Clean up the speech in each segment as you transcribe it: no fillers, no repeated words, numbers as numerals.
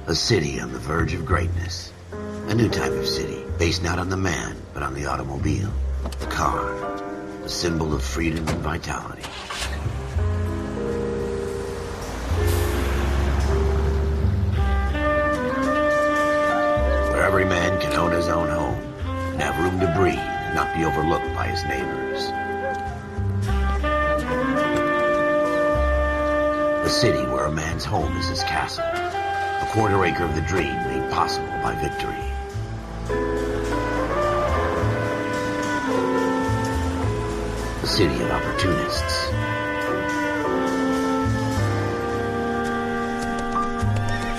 A city on the verge of greatness. A new type of city, based not on the man, but on the automobile. The car. A symbol of freedom and vitality. Where every man can own his own home, and have room to breathe, and not be overlooked by his neighbors. A city where a man's home is his castle. A quarter acre of the dream made possible by victory. A city of opportunists.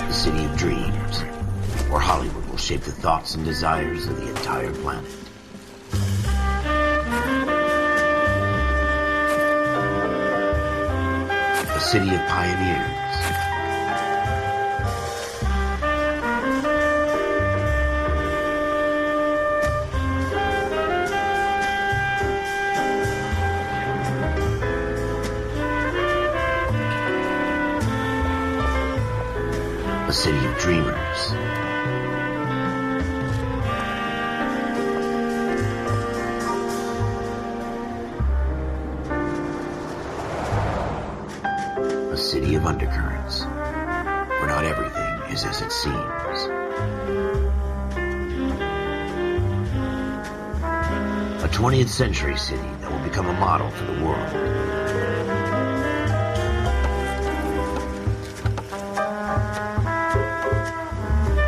A city of dreams, where Hollywood will shape the thoughts and desires of the entire planet. A city of pioneers. A city of dreamers. A city of undercurrents, where not everything is as it seems. A 20th century city that will become a model for the world.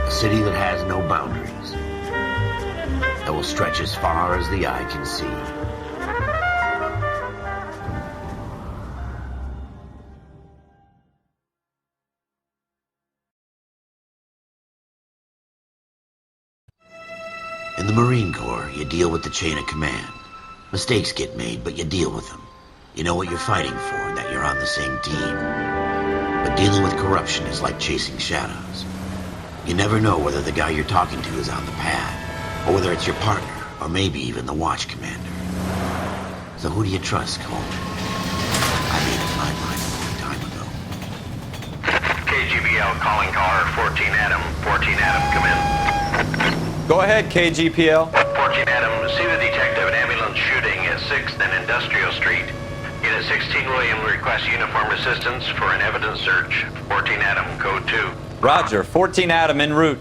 A city that has no boundaries, that will stretch as far as the eye can see. In the Marine Corps, you deal with the chain of command. Mistakes get made, but you deal with them. You know what you're fighting for and that you're on the same team. But dealing with corruption is like chasing shadows. You never know whether the guy you're talking to is on the pad, or whether it's your partner, or maybe even the watch commander. So who do you trust, Coleman? I made up my mind a long time ago. KGBL calling caller 14 Adam. 14 Adam, come in. Go ahead, KGPL. 14 Adam, see the detective, an ambulance shooting at 6th and Industrial Street. Unit 16 William requests uniform assistance for an evidence search. 14 Adam, code 2. Roger, 14 Adam en route.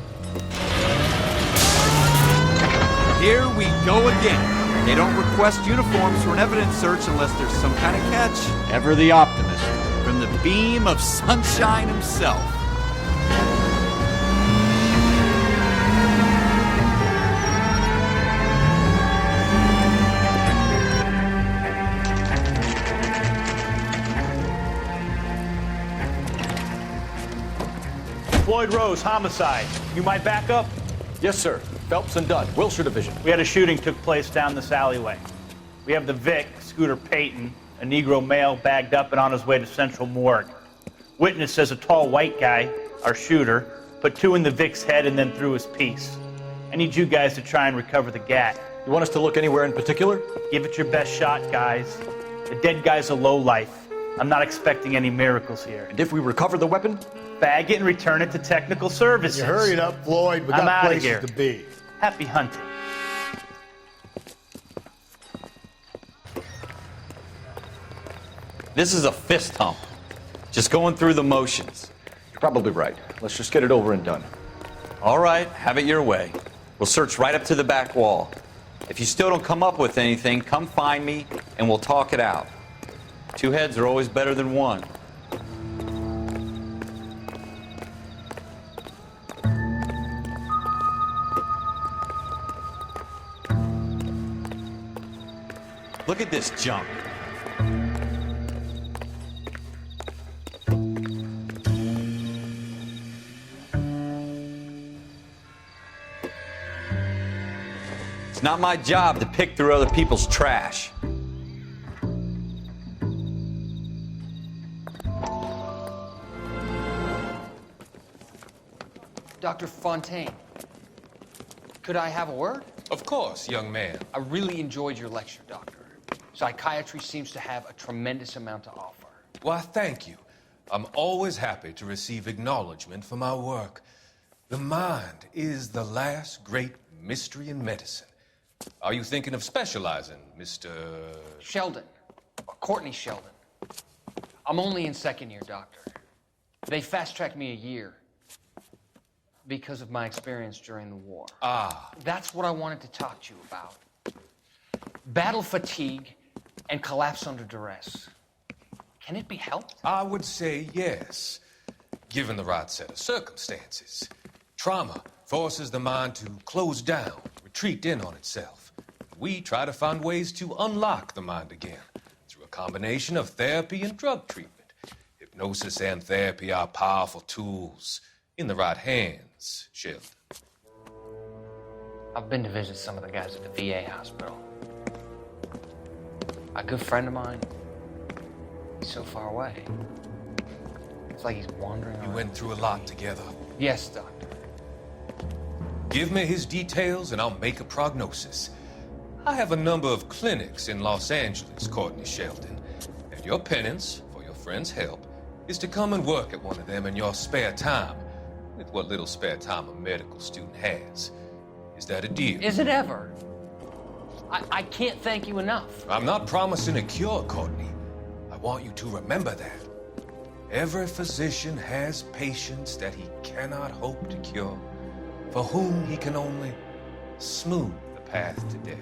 Here we go again. They don't request uniforms for an evidence search unless there's some kind of catch. Ever the optimist. From the beam of sunshine himself. Floyd Rose, homicide. You might back up? Yes, sir. Phelps and Dunn, Wilshire Division. We had a shooting took place down this alleyway. We have the Vic, Scooter Payton, a Negro male bagged up and on his way to Central Morgue. Witness says a tall white guy, our shooter, put 2 in the Vic's head and then threw his piece. I need you guys to try and recover the gat. You want us to look anywhere in particular? Give it your best shot, guys. The dead guy's a lowlife. I'm not expecting any miracles here. And if we recover the weapon? Bag it and return it to technical services. You hurry it up, Floyd. We I'm got outta places here. to be. Happy hunting. This is a fist hump. Just going through the motions. You're probably right. Let's just get it over and done. All right, have it your way. We'll search right up to the back wall. If you still don't come up with anything, come find me and we'll talk it out. 2 heads are always better than 1. Look at this junk. It's not my job to pick through other people's trash. Dr. Fontaine, could I have a word? Of course, young man. I really enjoyed your lecture, Doctor. Psychiatry seems to have a tremendous amount to offer. Why, thank you. I'm always happy to receive acknowledgement for my work. The mind is the last great mystery in medicine. Are you thinking of specializing, Mr. Sheldon. Courtney Sheldon. I'm only in second year, Doctor. They fast-tracked me a year because of my experience during the war. Ah. That's what I wanted to talk to you about. Battle fatigue and collapse under duress. Can it be helped? I would say yes, given the right set of circumstances. Trauma forces the mind to close down, retreat in on itself. We try to find ways to unlock the mind again through a combination of therapy and drug treatment. Hypnosis and therapy are powerful tools in the right hands, Sheldon. I've been to visit some of the guys at the VA hospital. A good friend of mine, he's so far away. It's like he's wandering You around. went through a lot together. Yes, Doctor. Give me his details and I'll make a prognosis. I have a number of clinics in Los Angeles, Courtney Sheldon, and your penance for your friend's help is to come and work at one of them in your spare time, with what little spare time a medical student has. Is that a deal? Is it ever? I can't thank you enough. I'm not promising a cure, Courtney. I want you to remember that. Every physician has patients that he cannot hope to cure, for whom he can only smooth the path to death.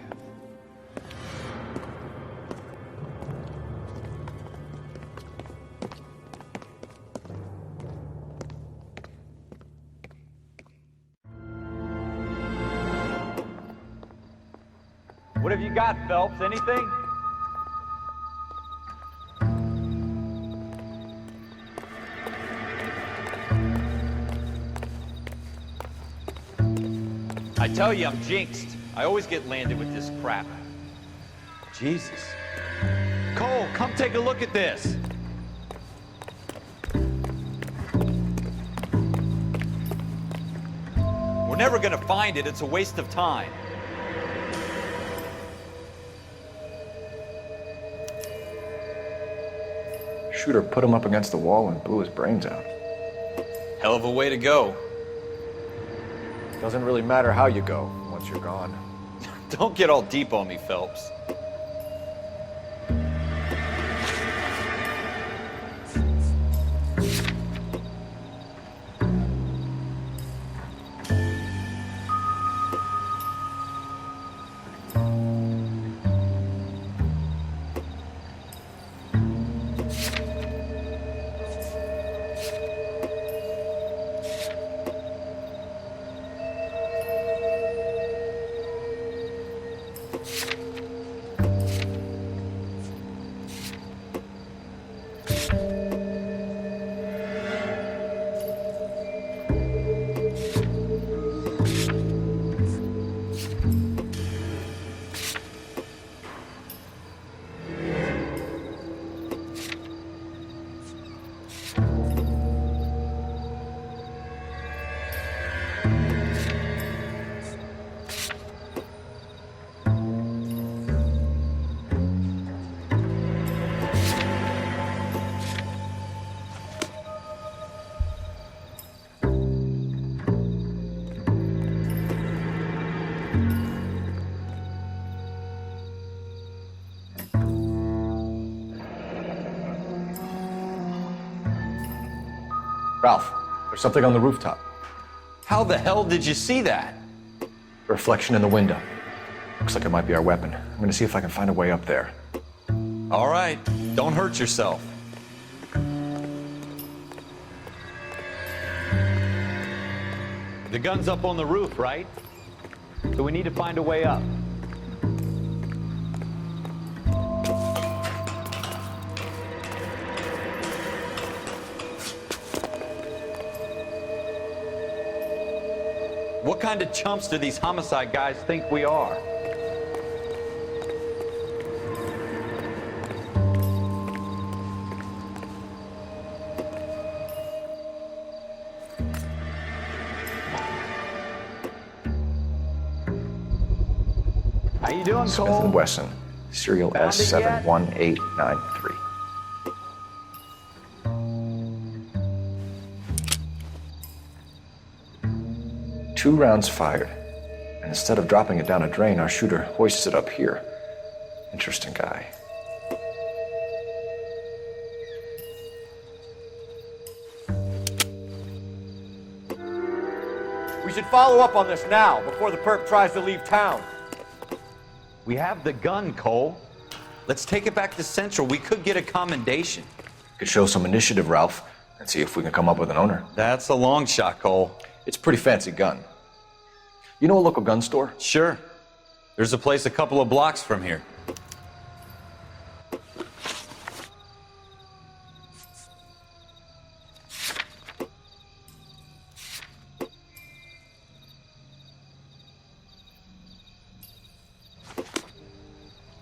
What have you got, Phelps? Anything? I tell you, I'm jinxed. I always get landed with this crap. Jesus. Cole, come take a look at this. We're never gonna find it. It's a waste of time. Shooter put him up against the wall and blew his brains out. Hell of a way to go. Doesn't really matter how you go once you're gone. Don't get all deep on me, Phelps. Ralph, there's something on the rooftop. How the hell did you see that? A reflection in the window. Looks like it might be our weapon. I'm gonna see if I can find a way up there. All right, don't hurt yourself. The gun's up on the roof, right? So we need to find a way up. What kind of chumps do these homicide guys think we are? How you doing, Smith Cole? & Wesson, serial Found it yet? S71893. 2 rounds fired. And instead of dropping it down a drain, our shooter hoists it up here. Interesting guy. We should follow up on this now, before the perp tries to leave town. We have the gun, Cole. Let's take it back to Central. We could get a commendation. Could show some initiative, Ralph, and see if we can come up with an owner. That's a long shot, Cole. It's a pretty fancy gun. You know a local gun store? Sure. There's a place a couple of blocks from here.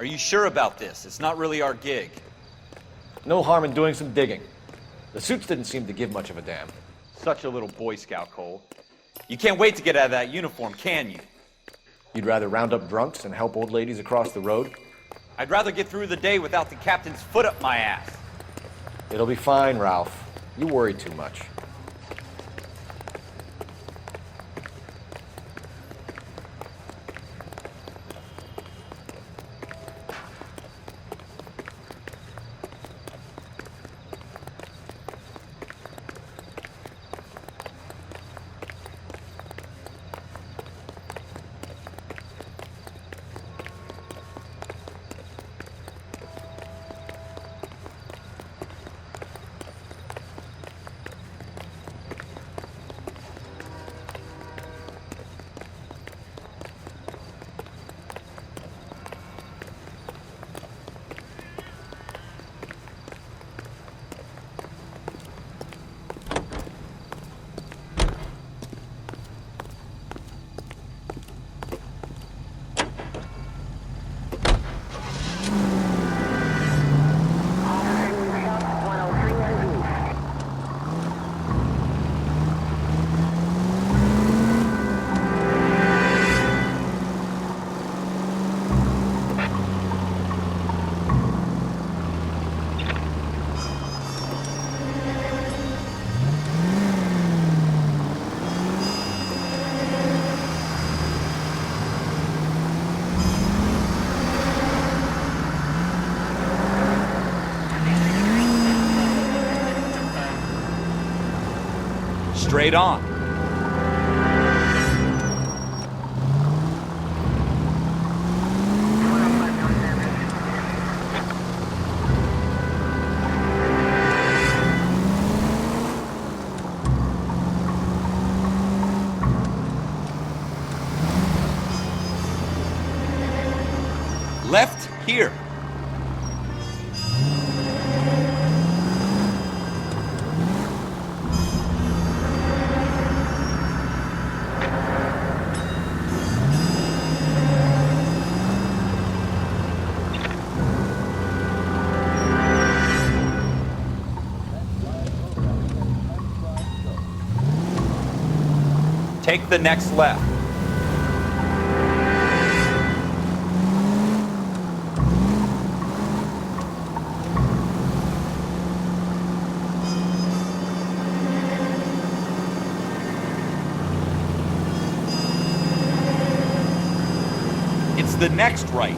Are you sure about this? It's not really our gig. No harm in doing some digging. The suits didn't seem to give much of a damn. Such a little Boy Scout, Cole. You can't wait to get out of that uniform, can you? You'd rather round up drunks and help old ladies across the road? I'd rather get through the day without the captain's foot up my ass. It'll be fine, Ralph. You worry too much. Straight on. Left here. Take the next left. It's the next right.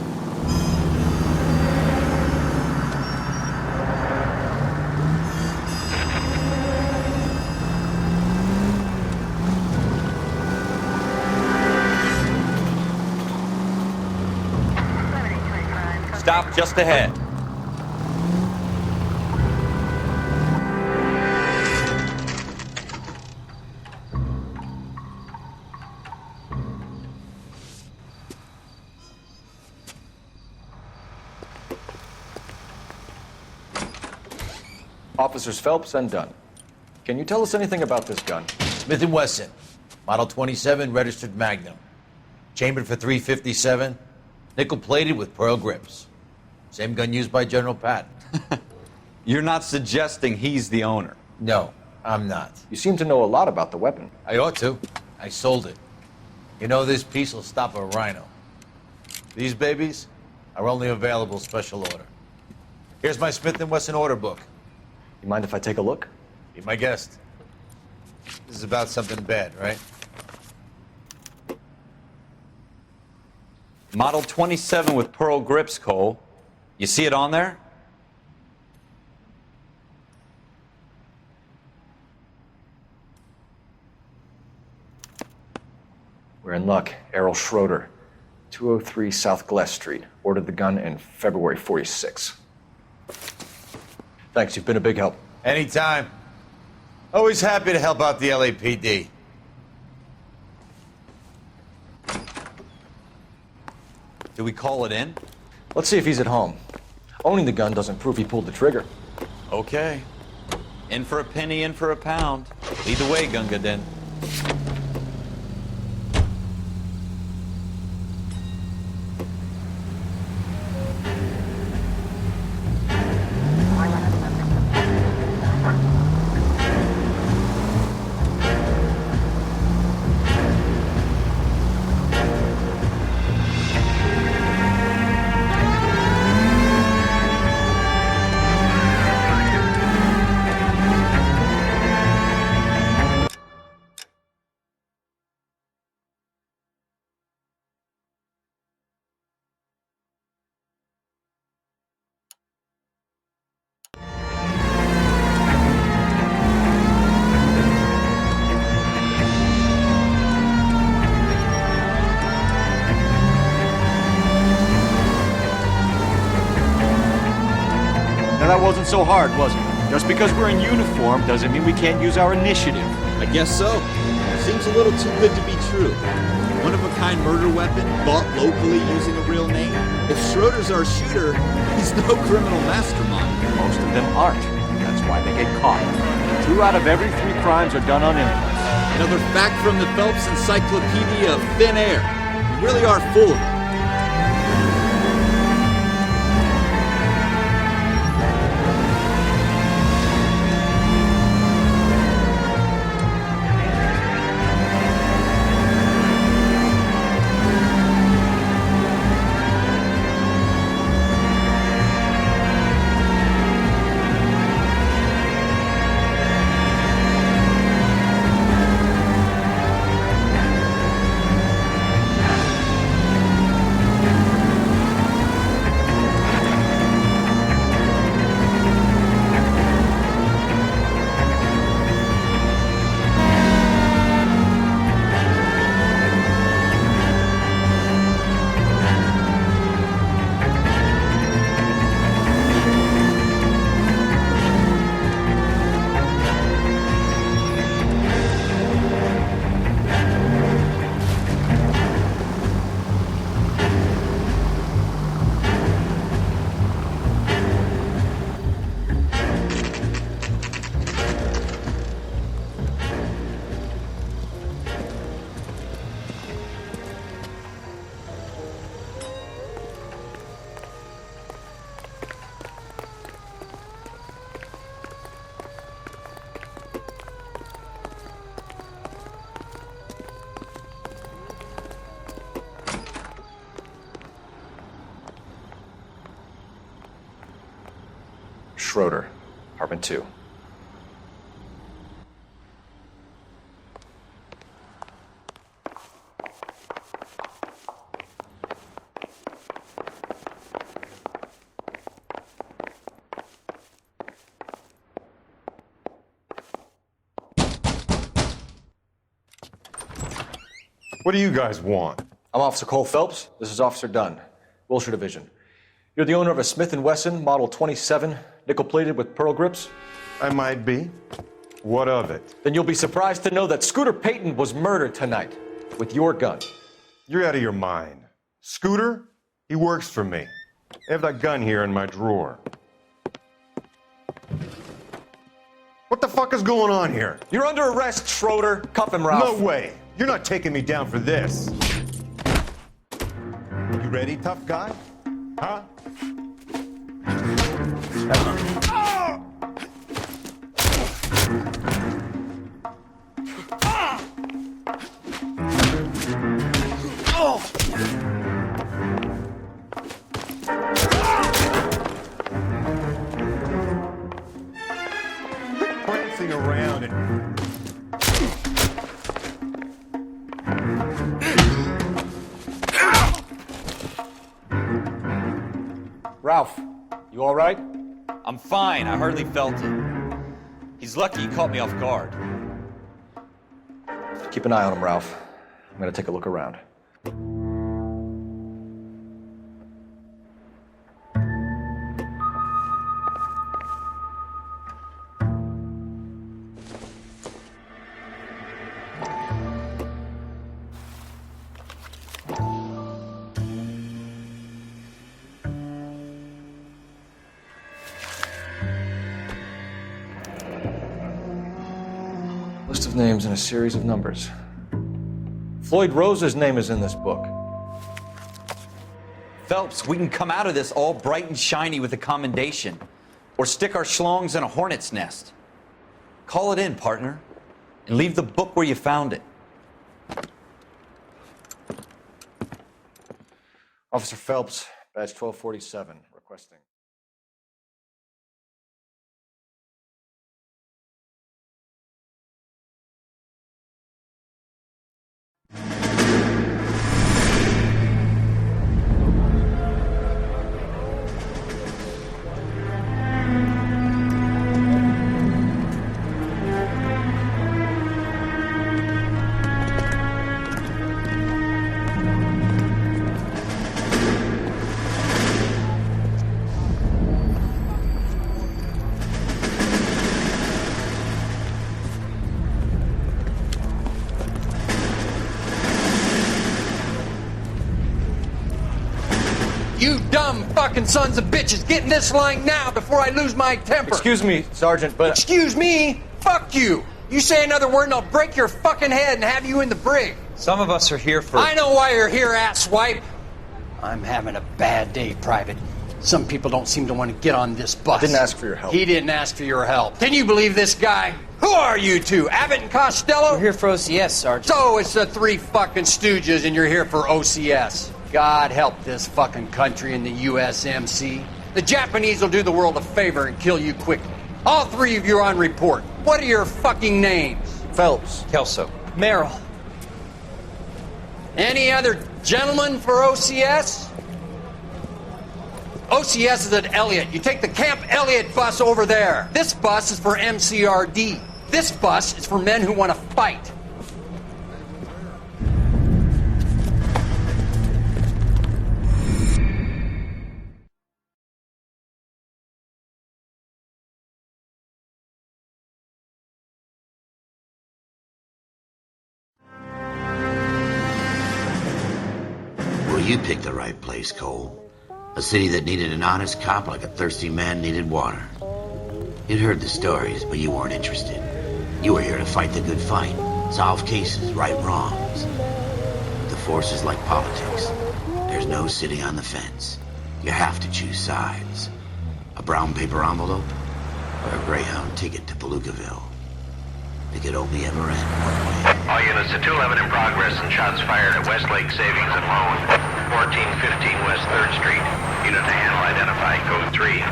Stop just ahead. Officers Phelps and Dunn. Can you tell us anything about this gun? Smith & Wesson, Model 27, registered Magnum. Chambered for .357, nickel-plated with pearl grips. Same gun used by General Patton. You're not suggesting he's the owner? No, I'm not. You seem to know a lot about the weapon. I ought to. I sold it. You know, this piece will stop a rhino. These babies are only available special order. Here's my Smith & Wesson order book. You mind if I take a look? Be my guest. This is about something bad, right? Model 27 with pearl grips, Cole. You see it on there? We're in luck. Errol Schroeder, 203 South Glass Street. Ordered the gun in February 46. Thanks, you've been a big help. Anytime. Always happy to help out the LAPD. Do we call it in? Let's see if he's at home. Owning the gun doesn't prove he pulled the trigger. Okay. In for a penny, in for a pound. Lead the way, Gunga Din. That wasn't so hard, was it? Just because we're in uniform doesn't mean we can't use our initiative. I guess so. Seems a little too good to be true. One-of-a-kind murder weapon bought locally using a real name. If Schroeder's our shooter, he's no criminal mastermind. Most of them aren't. That's why they get caught. 2 out of every 3 crimes are done on impulse. Another fact from the Phelps Encyclopedia of Thin Air. We really are full of it. Schroeder, apartment 2. What do you guys want? I'm Officer Cole Phelps. This is Officer Dunn, Wilshire Division. You're the owner of a Smith & Wesson Model 27, nickel-plated with pearl grips? I might be. What of it? Then you'll be surprised to know that Scooter Payton was murdered tonight with your gun. You're out of your mind. Scooter? He works for me. I have that gun here in my drawer. What the fuck is going on here? You're under arrest, Schroeder. Cuff him, Ralph. No way. You're not taking me down for this. You ready, tough guy? Huh? Prancing around and... Ralph, you all right? I'm fine. I hardly felt it. He's lucky he caught me off guard. Keep an eye on him, Ralph. I'm gonna take a look around. List of names and a series of numbers. Floyd Rose's name is in this book. Phelps, we can come out of this all bright and shiny with a commendation. Or stick our schlongs in a hornet's nest. Call it in, partner. And leave the book where you found it. Officer Phelps, badge 1247, requesting. You dumb fucking sons of bitches, get in this line now before I lose my temper. Excuse me, Sergeant, but... Excuse me? Fuck you. You say another word and I'll break your fucking head and have you in the brig. Some of us are here for... I know why you're here, asswipe. I'm having a bad day, Private. Some people don't seem to want to get on this bus. I didn't ask for your help. He didn't ask for your help. Can you believe this guy? Who are you two? Abbott and Costello? We're here for OCS, Sergeant. So it's the three fucking stooges and you're here for OCS. God help this fucking country and the USMC. The Japanese will do the world a favor and kill you quickly. All three of you are on report. What are your fucking names? Phelps. Kelso. Merrill. Any other gentlemen for OCS? OCS is at Elliott. You take the Camp Elliott bus over there. This bus is for MCRD. This bus is for men who want to fight. You picked the right place, Cole. A city that needed an honest cop like a thirsty man needed water. You'd heard the stories, but you weren't interested. You were here to fight the good fight, solve cases, right wrongs. The force is like politics. There's no sitting on the fence. You have to choose sides. A brown paper envelope or a Greyhound ticket to Palookaville. It could only ever end one way. All units to 211 in progress and shots fired at Westlake Savings and Loan, 1415 West 3rd Street. Unit to handle identify code 3.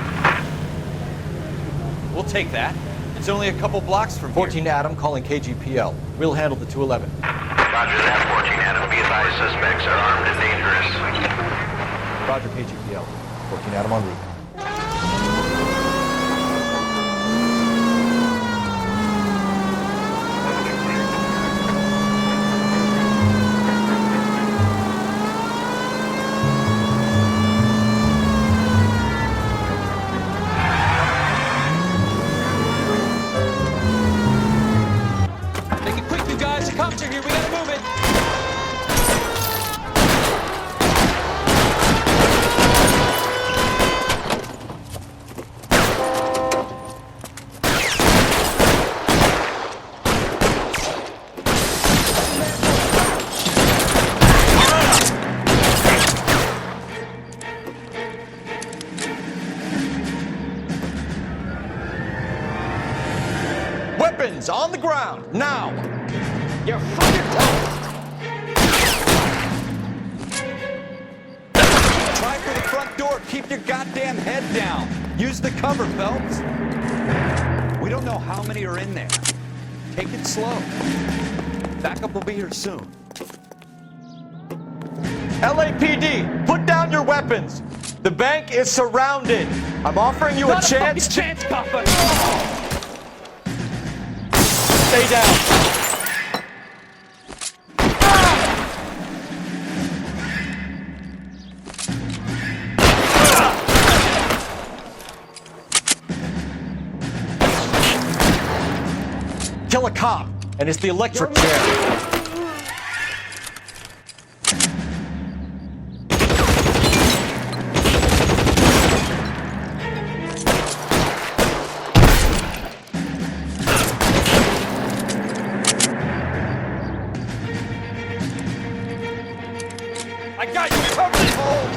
We'll take that. It's only a couple blocks from 14 here. Adam calling KGPL. We'll handle the 211. Roger that, 14 Adam. Be advised, suspects are armed and dangerous. Roger, KGPL. 14 Adam en route. Weapons on the ground, now! You're fucking toast! Try for the front door, keep your goddamn head down. Use the cover, Phelps. We don't know how many are in there. Take it slow. Backup will be here soon. LAPD, put down your weapons! The bank is surrounded. I'm offering you a chance. Chance, copper. Stay down. Kill a cop, and it's the electric chair. I got you covered, Cole!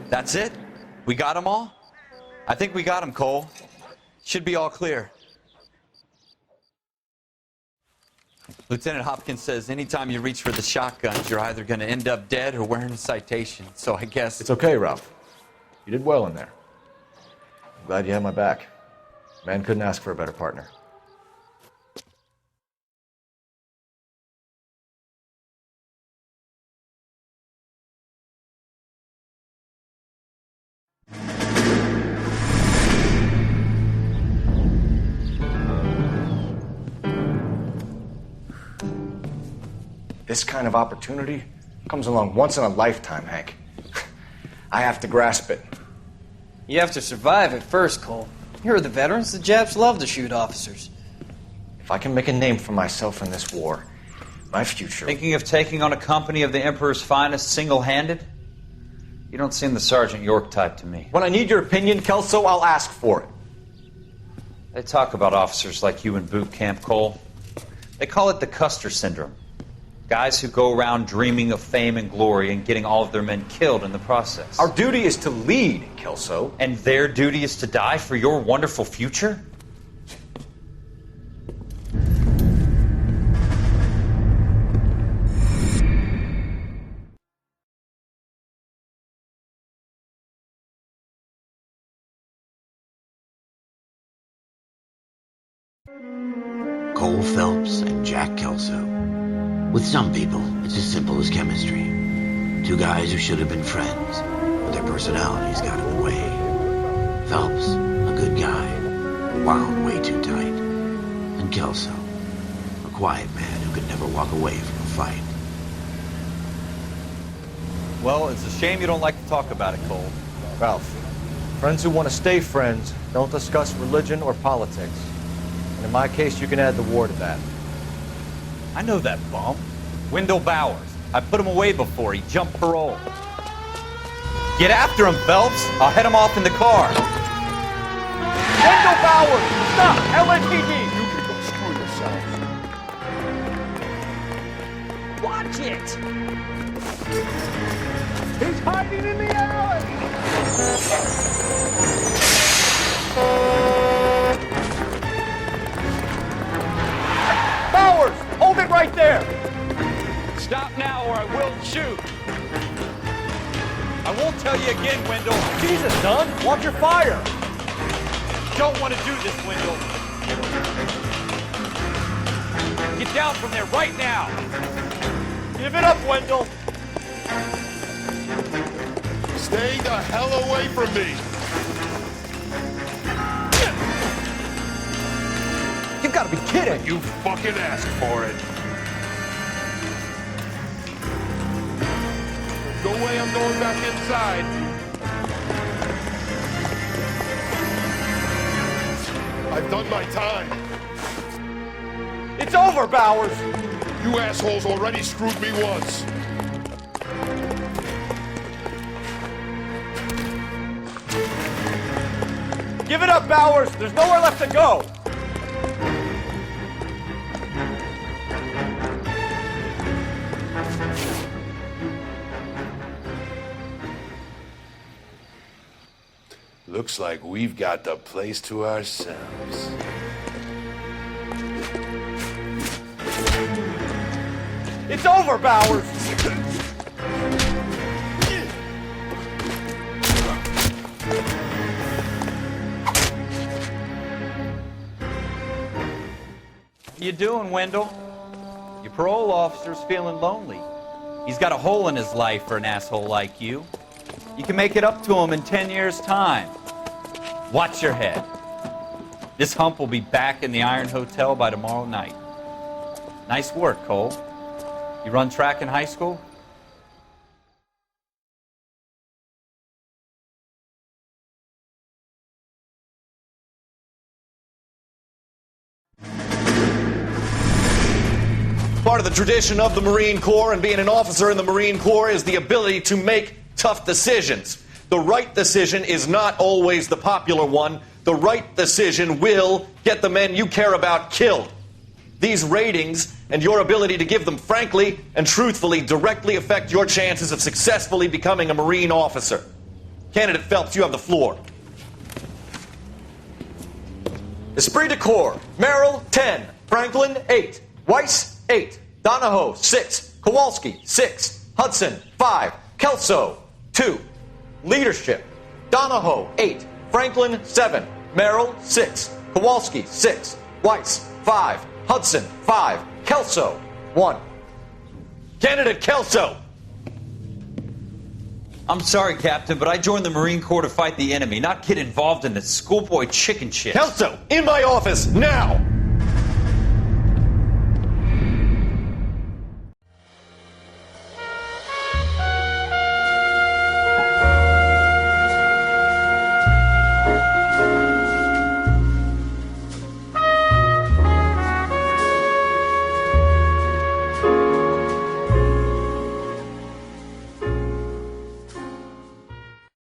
That's it? We got them all? I think we got them, Cole. Should be all clear. Lieutenant Hopkins says anytime you reach for the shotguns, you're either going to end up dead or wearing a citation. So I guess... It's okay, Ralph. You did well in there. I'm glad you had my back. Man couldn't ask for a better partner. This kind of opportunity comes along once in a lifetime, Hank. I have to grasp it. You have to survive it first, Cole. Here are the veterans. The Japs love to shoot officers. If I can make a name for myself in this war, my future... Thinking of taking on a company of the Emperor's finest single-handed? You don't seem the Sergeant York type to me. When I need your opinion, Kelso, I'll ask for it. They talk about officers like you in boot camp, Cole. They call it the Custer Syndrome. Guys who go around dreaming of fame and glory and getting all of their men killed in the process. Our duty is to lead, Kelso. And their duty is to die for your wonderful future? Cole Phelps and Jack Kelso. With some people, it's as simple as chemistry. Two guys who should have been friends, but their personalities got in the way. Phelps, a good guy, wound way too tight. And Kelso, a quiet man who could never walk away from a fight. Well, it's a shame you don't like to talk about it, Cole. Ralph, friends who want to stay friends don't discuss religion or politics. And in my case, you can add the war to that. I know that bum. Wendell Bowers. I put him away before he jumped parole. Get after him, Phelps. I'll head him off in the car. Wendell Bowers! Stop! LAPD! You can go screw yourselves. Watch it! He's hiding in the alley! Bowers! Hold it right there! Stop now or I will shoot. I won't tell you again, Wendell. Jesus, son! Watch your fire! Don't want to do this, Wendell. Get down from there right now. Give it up, Wendell! Stay the hell away from me! You gotta be kidding! You fucking asked for it. No way I'm going back inside. I've done my time. It's over, Bowers! You assholes already screwed me once. Give it up, Bowers! There's nowhere left to go! Looks like we've got the place to ourselves. It's over, Bowers! How you doing, Wendell? Your parole officer's feeling lonely. He's got a hole in his life for an asshole like you. You can make it up to him in 10 years' time. Watch your head. This hump will be back in the Iron Hotel by tomorrow night. Nice work, Cole. You run track in high school? Part of the tradition of the Marine Corps and being an officer in the Marine Corps is the ability to make tough decisions. The right decision is not always the popular one. The right decision will get the men you care about killed. These ratings and your ability to give them frankly and truthfully directly affect your chances of successfully becoming a Marine officer. Candidate Phelps, you have the floor. Esprit de Corps, Merrill, 10. Franklin, 8. Weiss, 8. Donahoe, 6. Kowalski, 6. Hudson, 5. Kelso, 2. Leadership, Donahoe, 8. Franklin, 7. Merrill, 6. Kowalski, 6. Weiss, 5. Hudson, 5. Kelso, 1. Candidate Kelso! I'm sorry, Captain, but I joined the Marine Corps to fight the enemy, not get involved in this schoolboy chicken shit. Kelso, in my office, now!